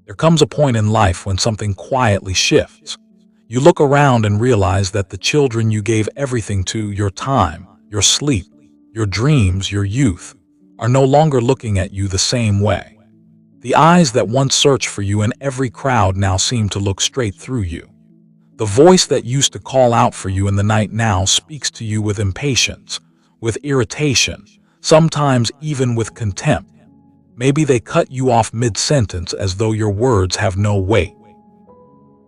There comes a point in life when something quietly shifts. You look around and realize that the children you gave everything to, your time, your sleep, your dreams, your youth, are no longer looking at you the same way. The eyes that once searched for you in every crowd now seem to look straight through you. The voice that used to call out for you in the night now speaks to you with impatience, with irritation, sometimes even with contempt. Maybe they cut you off mid-sentence as though your words have no weight.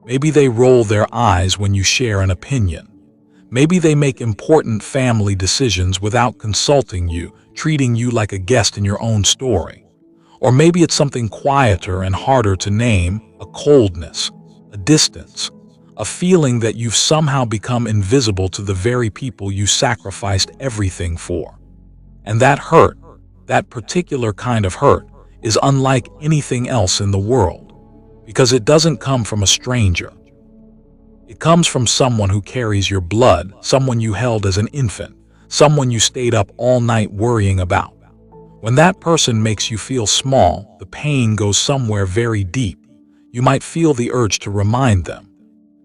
Maybe they roll their eyes when you share an opinion. Maybe they make important family decisions without consulting you, treating you like a guest in your own story. Or maybe it's something quieter and harder to name, a coldness, a distance, a feeling that you've somehow become invisible to the very people you sacrificed everything for. And that hurt, that particular kind of hurt, is unlike anything else in the world, because it doesn't come from a stranger. It comes from someone who carries your blood, someone you held as an infant, someone you stayed up all night worrying about. When that person makes you feel small, the pain goes somewhere very deep. You might feel the urge to remind them,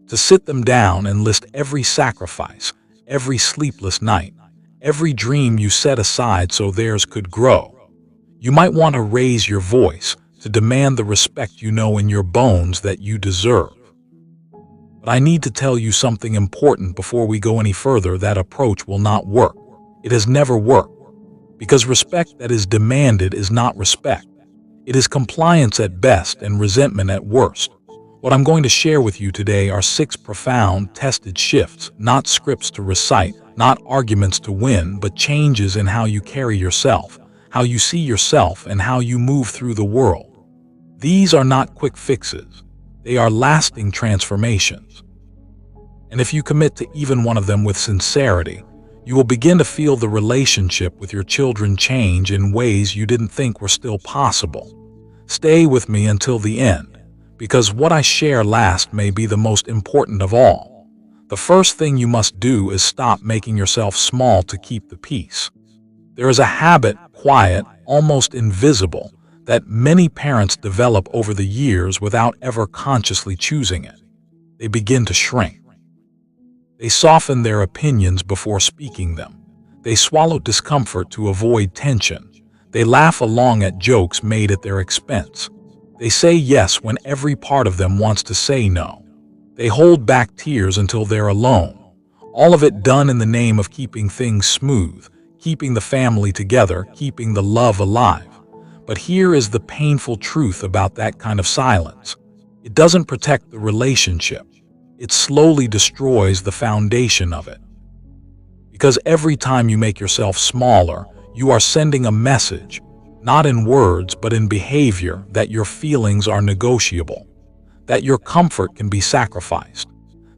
to sit them down and list every sacrifice, every sleepless night, every dream you set aside so theirs could grow. You might want to raise your voice, to demand the respect you know in your bones that you deserve. But I need to tell you something important before we go any further. That approach will not work. It has never worked. Because respect that is demanded is not respect. It is compliance at best and resentment at worst. What I'm going to share with you today are 6 profound, tested shifts, not scripts to recite, not arguments to win, but changes in how you carry yourself, how you see yourself, and how you move through the world. These are not quick fixes. They are lasting transformations. And if you commit to even one of them with sincerity, you will begin to feel the relationship with your children change in ways you didn't think were still possible. Stay with me until the end, because what I share last may be the most important of all. The first thing you must do is stop making yourself small to keep the peace. There is a habit, quiet, almost invisible, that many parents develop over the years without ever consciously choosing it. They begin to shrink. They soften their opinions before speaking them. They swallow discomfort to avoid tension. They laugh along at jokes made at their expense. They say yes when every part of them wants to say no. They hold back tears until they're alone. All of it done in the name of keeping things smooth, keeping the family together, keeping the love alive. But here is the painful truth about that kind of silence. It doesn't protect the relationship. It slowly destroys the foundation of it. Because every time you make yourself smaller, you are sending a message, not in words but in behavior, that your feelings are negotiable, that your comfort can be sacrificed,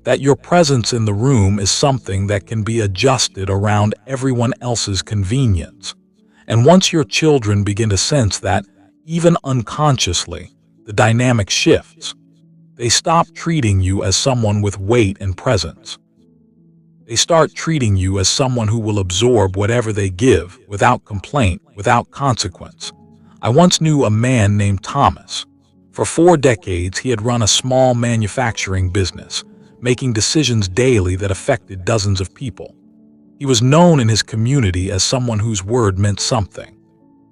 that your presence in the room is something that can be adjusted around everyone else's convenience. And once your children begin to sense that, even unconsciously, the dynamic shifts. They stop treating you as someone with weight and presence. They start treating you as someone who will absorb whatever they give, without complaint, without consequence. I once knew a man named Thomas. For 4 decades, he had run a small manufacturing business, making decisions daily that affected dozens of people. He was known in his community as someone whose word meant something.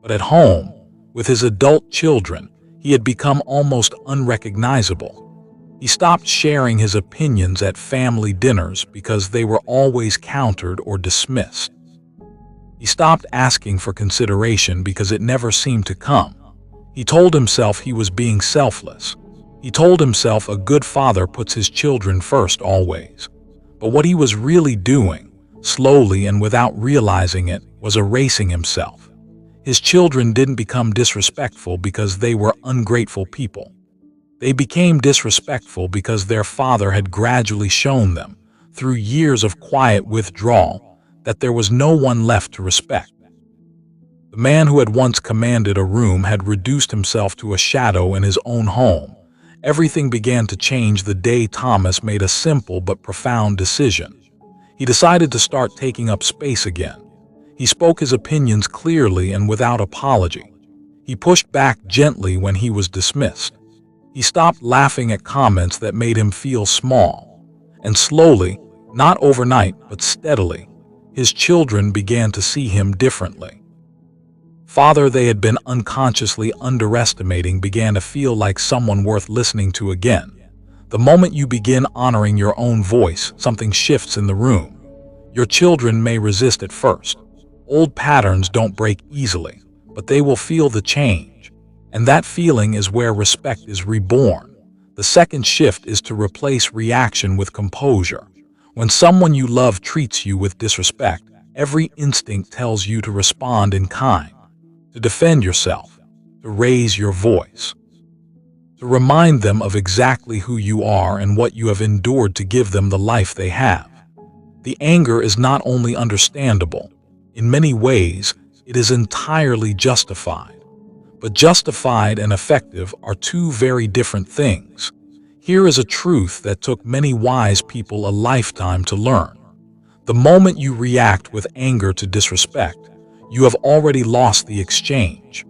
But at home, with his adult children, he had become almost unrecognizable. He stopped sharing his opinions at family dinners because they were always countered or dismissed. He stopped asking for consideration because it never seemed to come. He told himself he was being selfless. He told himself a good father puts his children first always. But what he was really doing, slowly and without realizing it, was erasing himself. His children didn't become disrespectful because they were ungrateful people. They became disrespectful because their father had gradually shown them, through years of quiet withdrawal, that there was no one left to respect. The man who had once commanded a room had reduced himself to a shadow in his own home. Everything began to change the day Thomas made a simple but profound decision. He decided to start taking up space again. He spoke his opinions clearly and without apology. He pushed back gently when he was dismissed. He stopped laughing at comments that made him feel small. And slowly, not overnight but steadily, his children began to see him differently. Father they had been unconsciously underestimating began to feel like someone worth listening to again. The moment you begin honoring your own voice, something shifts in the room. Your children may resist at first. Old patterns don't break easily, but they will feel the change. And that feeling is where respect is reborn. The second shift is to replace reaction with composure. When someone you love treats you with disrespect, every instinct tells you to respond in kind, to defend yourself, to raise your voice, to remind them of exactly who you are and what you have endured to give them the life they have. The anger is not only understandable, in many ways, it is entirely justified. But justified and effective are two very different things. Here is a truth that took many wise people a lifetime to learn. The moment you react with anger to disrespect, you have already lost the exchange.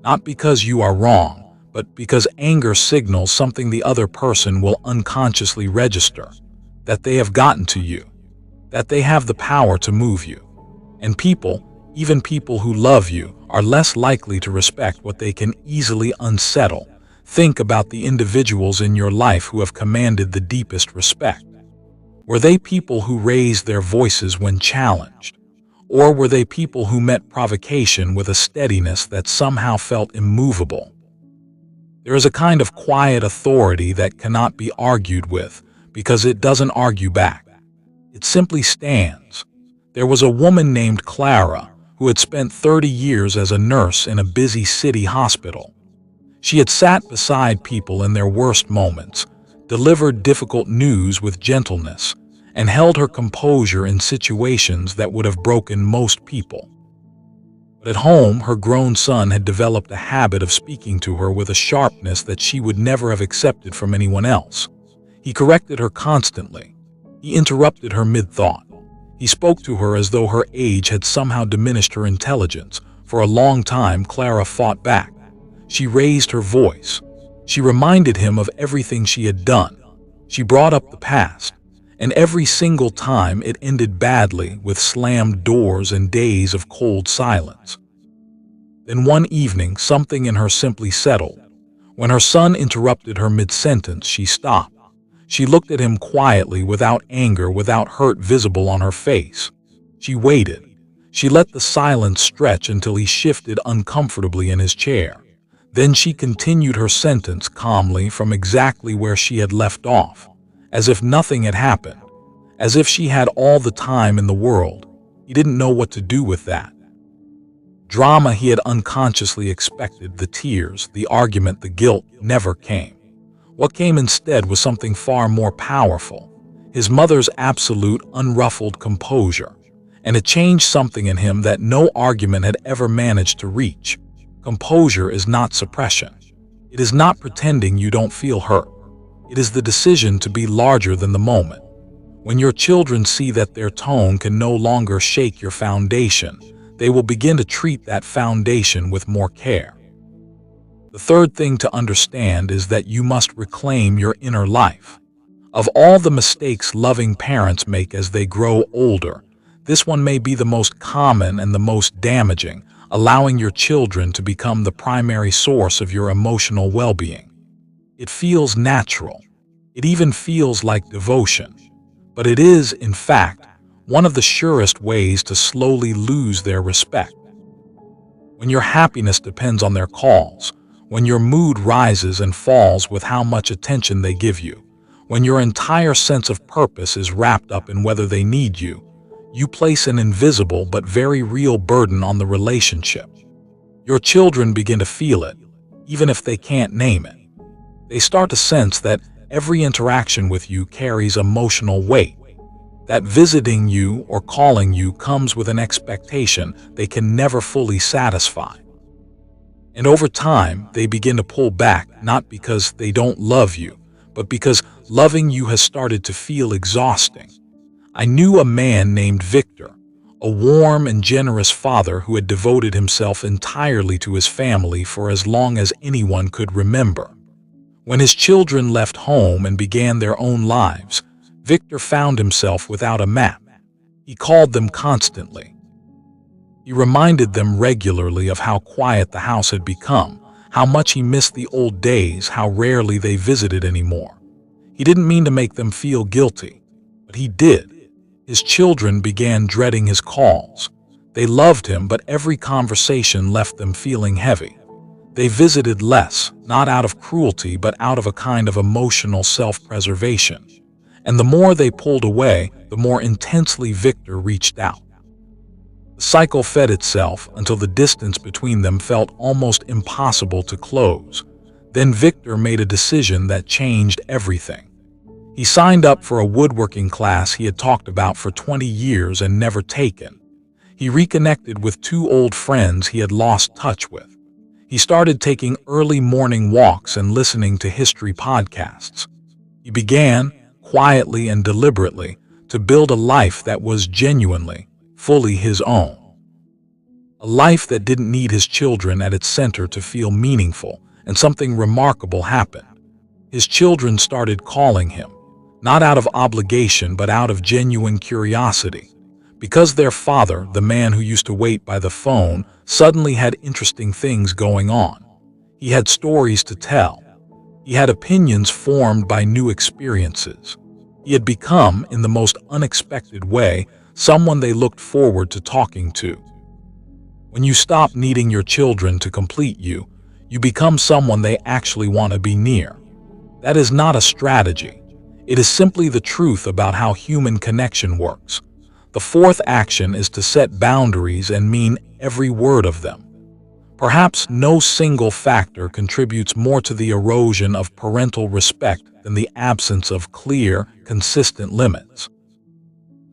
Not because you are wrong, but because anger signals something the other person will unconsciously register, that they have gotten to you, that they have the power to move you. And people, even people who love you, are less likely to respect what they can easily unsettle. Think about the individuals in your life who have commanded the deepest respect. Were they people who raised their voices when challenged? Or were they people who met provocation with a steadiness that somehow felt immovable? There is a kind of quiet authority that cannot be argued with because it doesn't argue back. It simply stands. There was a woman named Clara who had spent 30 years as a nurse in a busy city hospital. She had sat beside people in their worst moments, delivered difficult news with gentleness, and held her composure in situations that would have broken most people. But at home, her grown son had developed a habit of speaking to her with a sharpness that she would never have accepted from anyone else. He corrected her constantly. He interrupted her mid-thought. He spoke to her as though her age had somehow diminished her intelligence. For a long time, Clara fought back. She raised her voice. She reminded him of everything she had done. She brought up the past. And every single time it ended badly with slammed doors and days of cold silence. Then one evening, something in her simply settled. When her son interrupted her mid-sentence, she stopped. She looked at him quietly, without anger, without hurt visible on her face. She waited. She let the silence stretch until he shifted uncomfortably in his chair. Then she continued her sentence calmly from exactly where she had left off, as if nothing had happened, as if she had all the time in the world. He didn't know what to do with that. Drama he had unconsciously expected, the tears, the argument, the guilt, never came. What came instead was something far more powerful, his mother's absolute, unruffled composure. And it changed something in him that no argument had ever managed to reach. Composure is not suppression. It is not pretending you don't feel hurt. It is the decision to be larger than the moment. When your children see that their tone can no longer shake your foundation, they will begin to treat that foundation with more care. The third thing to understand is that you must reclaim your inner life. Of all the mistakes loving parents make as they grow older, this one may be the most common and the most damaging, allowing your children to become the primary source of your emotional well-being. It feels natural. It even feels like devotion. But it is, in fact, one of the surest ways to slowly lose their respect. When your happiness depends on their calls, when your mood rises and falls with how much attention they give you, when your entire sense of purpose is wrapped up in whether they need you, you place an invisible but very real burden on the relationship. Your children begin to feel it, even if they can't name it. They start to sense that every interaction with you carries emotional weight, that visiting you or calling you comes with an expectation they can never fully satisfy. And over time, they begin to pull back, not because they don't love you, but because loving you has started to feel exhausting. I knew a man named Victor, a warm and generous father who had devoted himself entirely to his family for as long as anyone could remember. When his children left home and began their own lives, Victor found himself without a map. He called them constantly. He reminded them regularly of how quiet the house had become, how much he missed the old days, how rarely they visited anymore. He didn't mean to make them feel guilty, but he did. His children began dreading his calls. They loved him, but every conversation left them feeling heavy. They visited less, not out of cruelty, but out of a kind of emotional self-preservation. And the more they pulled away, the more intensely Victor reached out. The cycle fed itself until the distance between them felt almost impossible to close. Then Victor made a decision that changed everything. He signed up for a woodworking class he had talked about for 20 years and never taken. He reconnected with two old friends he had lost touch with. He started taking early morning walks and listening to history podcasts. He began, quietly and deliberately, to build a life that was genuinely, fully his own. A life that didn't need his children at its center to feel meaningful, and something remarkable happened. His children started calling him, not out of obligation but out of genuine curiosity. Because their father, the man who used to wait by the phone, suddenly had interesting things going on. He had stories to tell. He had opinions formed by new experiences. He had become, in the most unexpected way, someone they looked forward to talking to. When you stop needing your children to complete you, you become someone they actually want to be near. That is not a strategy. It is simply the truth about how human connection works. The fourth action is to set boundaries and mean every word of them. Perhaps no single factor contributes more to the erosion of parental respect than the absence of clear, consistent limits.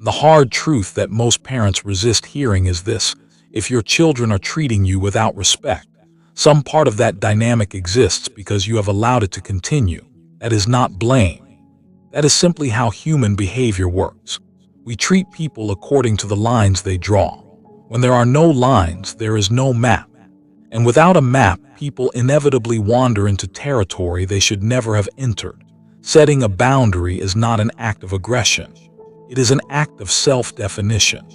The hard truth that most parents resist hearing is this: if your children are treating you without respect, some part of that dynamic exists because you have allowed it to continue. That is not blame. That is simply how human behavior works. We treat people according to the lines they draw. When there are no lines, there is no map. And without a map, people inevitably wander into territory they should never have entered. Setting a boundary is not an act of aggression. It is an act of self-definition.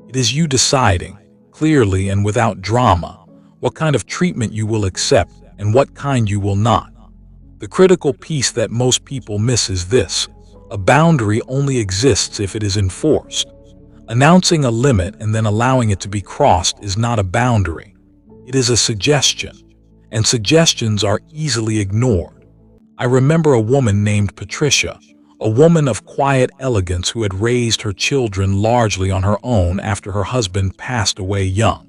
It is you deciding, clearly and without drama, what kind of treatment you will accept and what kind you will not. The critical piece that most people miss is this: a boundary only exists if it is enforced. Announcing a limit and then allowing it to be crossed is not a boundary. It is a suggestion, and suggestions are easily ignored. I remember a woman named Patricia, a woman of quiet elegance who had raised her children largely on her own after her husband passed away young.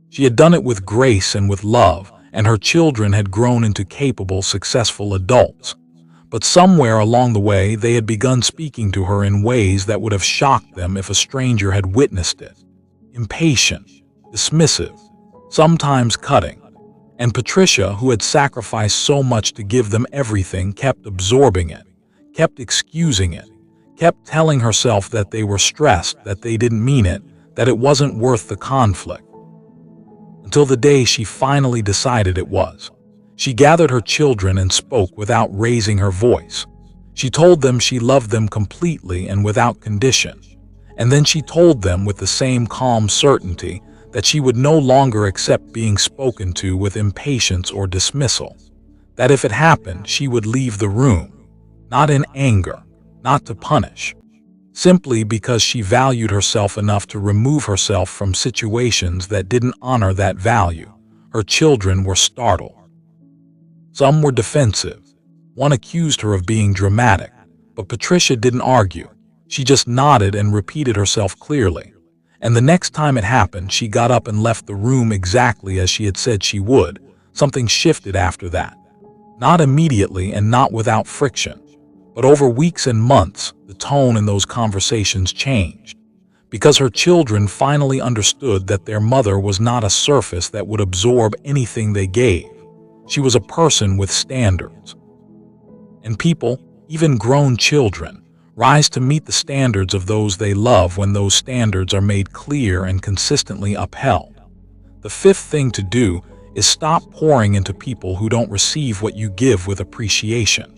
She had done it with grace and with love, and her children had grown into capable, successful adults. But somewhere along the way, they had begun speaking to her in ways that would have shocked them if a stranger had witnessed it. Impatient, dismissive, sometimes cutting. And Patricia, who had sacrificed so much to give them everything, kept absorbing it, kept excusing it, kept telling herself that they were stressed, that they didn't mean it, that it wasn't worth the conflict. Until the day she finally decided it was. She gathered her children and spoke without raising her voice. She told them she loved them completely and without condition. And then she told them with the same calm certainty that she would no longer accept being spoken to with impatience or dismissal. That if it happened, she would leave the room, not in anger, not to punish, simply because she valued herself enough to remove herself from situations that didn't honor that value. Her children were startled. Some were defensive. One accused her of being dramatic, but Patricia didn't argue. She just nodded and repeated herself clearly. And the next time it happened, she got up and left the room exactly as she had said she would. Something shifted after that. Not immediately and not without friction, but over weeks and months, the tone in those conversations changed. Because her children finally understood that their mother was not a surface that would absorb anything they gave. She was a person with standards. And people, even grown children, rise to meet the standards of those they love when those standards are made clear and consistently upheld. The fifth thing to do is stop pouring into people who don't receive what you give with appreciation.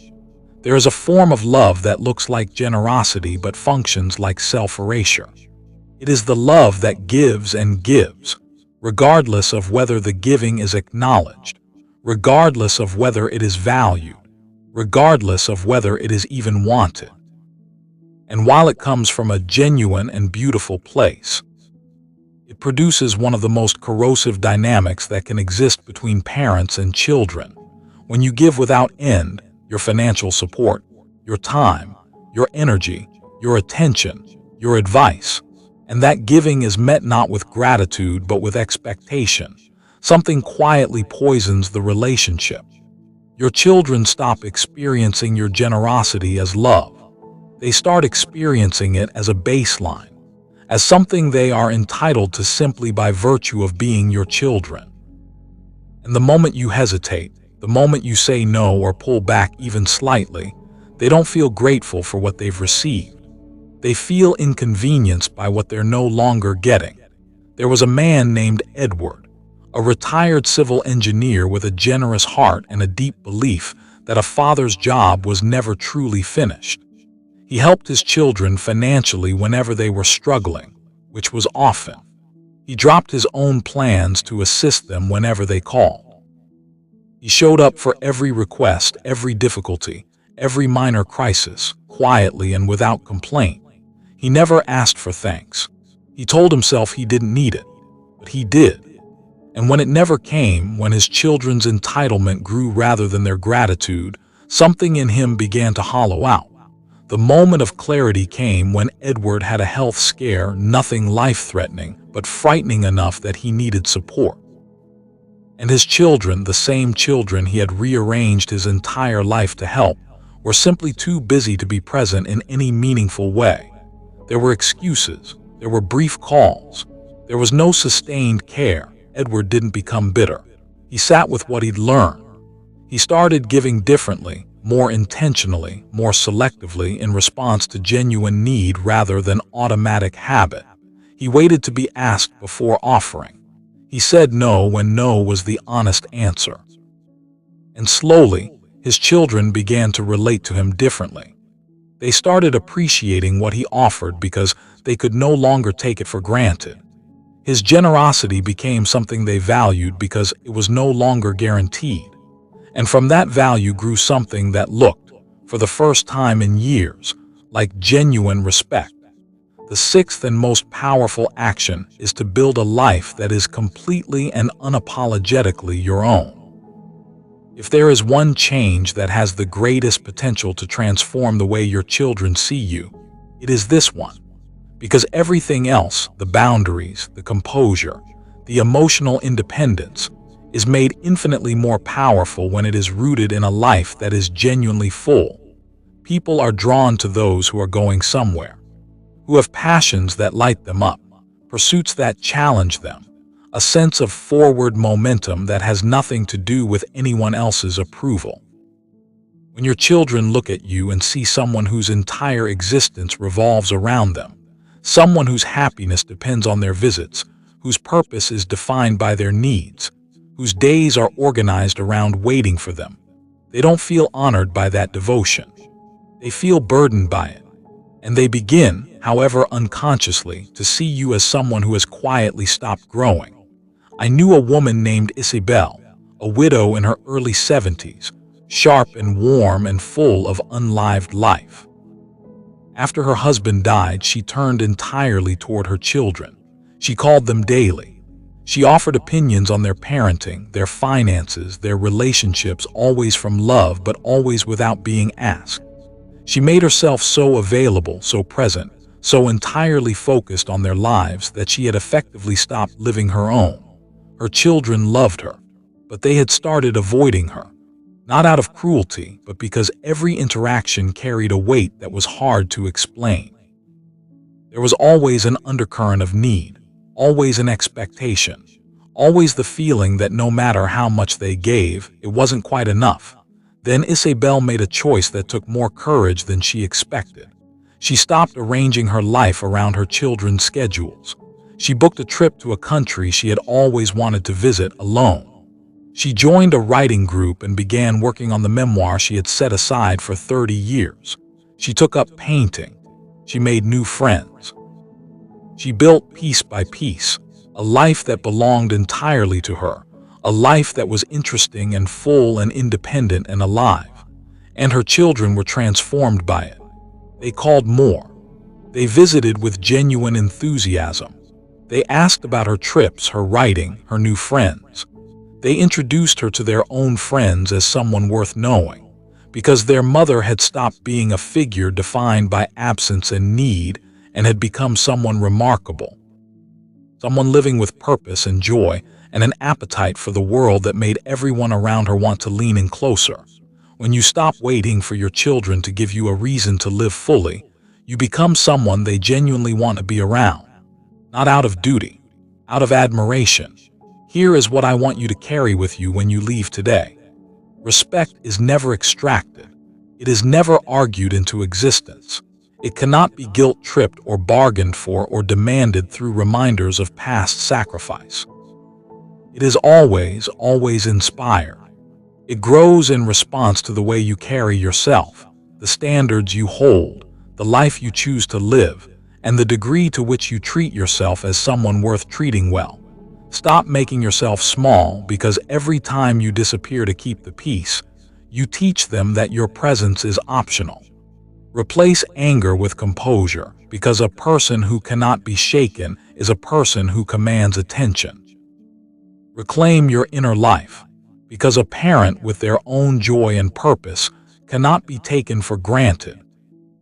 There is a form of love that looks like generosity but functions like self-erasure. It is the love that gives and gives, regardless of whether the giving is acknowledged, regardless of whether it is valued, regardless of whether it is even wanted. And while it comes from a genuine and beautiful place, it produces one of the most corrosive dynamics that can exist between parents and children. When you give without end, your financial support, your time, your energy, your attention, your advice, and that giving is met not with gratitude but with expectation, something quietly poisons the relationship. Your children stop experiencing your generosity as love. They start experiencing it as a baseline, as something they are entitled to simply by virtue of being your children. And the moment you hesitate, the moment you say no or pull back even slightly, they don't feel grateful for what they've received. They feel inconvenienced by what they're no longer getting. There was a man named Edward, a retired civil engineer with a generous heart and a deep belief that a father's job was never truly finished. He helped his children financially whenever they were struggling, which was often. He dropped his own plans to assist them whenever they called. He showed up for every request, every difficulty, every minor crisis, quietly and without complaint. He never asked for thanks. He told himself he didn't need it, but he did. And when it never came, when his children's entitlement grew rather than their gratitude, something in him began to hollow out. The moment of clarity came when Edward had a health scare, nothing life-threatening, but frightening enough that he needed support. And his children, the same children he had rearranged his entire life to help, were simply too busy to be present in any meaningful way. There were excuses, there were brief calls, there was no sustained care. Edward didn't become bitter. He sat with what he'd learned. He started giving differently, more intentionally, more selectively in response to genuine need rather than automatic habit. He waited to be asked before offering. He said no when no was the honest answer. And slowly, his children began to relate to him differently. They started appreciating what he offered because they could no longer take it for granted. His generosity became something they valued because it was no longer guaranteed. And from that value grew something that looked, for the first time in years, like genuine respect. The sixth and most powerful action is to build a life that is completely and unapologetically your own. If there is one change that has the greatest potential to transform the way your children see you, it is this one. Because everything else, the boundaries, the composure, the emotional independence, is made infinitely more powerful when it is rooted in a life that is genuinely full. People are drawn to those who are going somewhere, who have passions that light them up, pursuits that challenge them, a sense of forward momentum that has nothing to do with anyone else's approval. When your children look at you and see someone whose entire existence revolves around them, someone whose happiness depends on their visits, whose purpose is defined by their needs, whose days are organized around waiting for them, they don't feel honored by that devotion. They feel burdened by it. And they begin, however unconsciously, to see you as someone who has quietly stopped growing. I knew a woman named Isabel, a widow in her early 70s, sharp and warm and full of unlived life. After her husband died, she turned entirely toward her children. She called them daily. She offered opinions on their parenting, their finances, their relationships, always from love but always without being asked. She made herself so available, so present, so entirely focused on their lives that she had effectively stopped living her own. Her children loved her, but they had started avoiding her, not out of cruelty, but because every interaction carried a weight that was hard to explain. There was always an undercurrent of need, always an expectation, always the feeling that no matter how much they gave, it wasn't quite enough. Then Isabel made a choice that took more courage than she expected. She stopped arranging her life around her children's schedules. She booked a trip to a country she had always wanted to visit alone. She joined a writing group and began working on the memoir she had set aside for 30 years. She took up painting. She made new friends. She built piece by piece a life that belonged entirely to her, a life that was interesting and full and independent and alive. And her children were transformed by it. They called more. They visited with genuine enthusiasm. They asked about her trips, her writing, her new friends. They introduced her to their own friends as someone worth knowing, because their mother had stopped being a figure defined by absence and need and had become someone remarkable, someone living with purpose and joy and an appetite for the world that made everyone around her want to lean in closer. When you stop waiting for your children to give you a reason to live fully, you become someone they genuinely want to be around, not out of duty, out of admiration. Here is what I want you to carry with you when you leave today. Respect is never extracted. It is never argued into existence. It cannot be guilt-tripped or bargained for or demanded through reminders of past sacrifice. It is always, always inspired. It grows in response to the way you carry yourself, the standards you hold, the life you choose to live, and the degree to which you treat yourself as someone worth treating well. Stop making yourself small, because every time you disappear to keep the peace, you teach them that your presence is optional. Replace anger with composure, because a person who cannot be shaken is a person who commands attention. Reclaim your inner life, because a parent with their own joy and purpose cannot be taken for granted.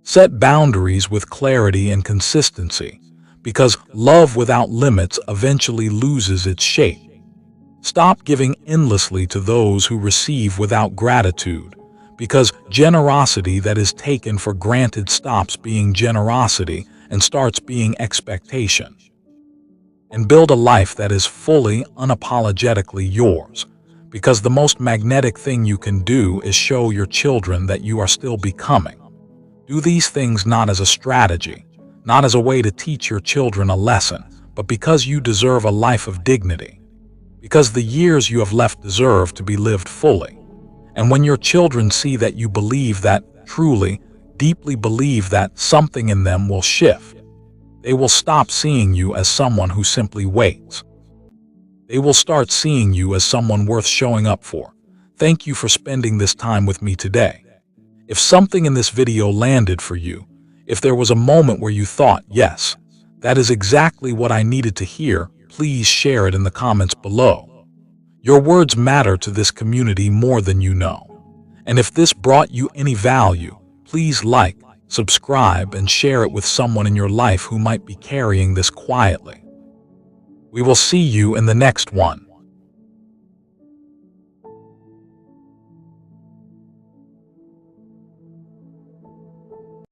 Set boundaries with clarity and consistency, because love without limits eventually loses its shape. Stop giving endlessly to those who receive without gratitude, because generosity that is taken for granted stops being generosity and starts being expectation. And build a life that is fully, unapologetically yours, because the most magnetic thing you can do is show your children that you are still becoming. Do these things not as a strategy, not as a way to teach your children a lesson, but because you deserve a life of dignity, because the years you have left deserve to be lived fully. And when your children see that you believe that, truly, deeply believe that, something in them will shift. They will stop seeing you as someone who simply waits. They will start seeing you as someone worth showing up for. Thank you for spending this time with me today. If something in this video landed for you, if there was a moment where you thought, yes, that is exactly what I needed to hear, please share it in the comments below. Your words matter to this community more than you know. And if this brought you any value, please like, subscribe, and share it with someone in your life who might be carrying this quietly. We will see you in the next one.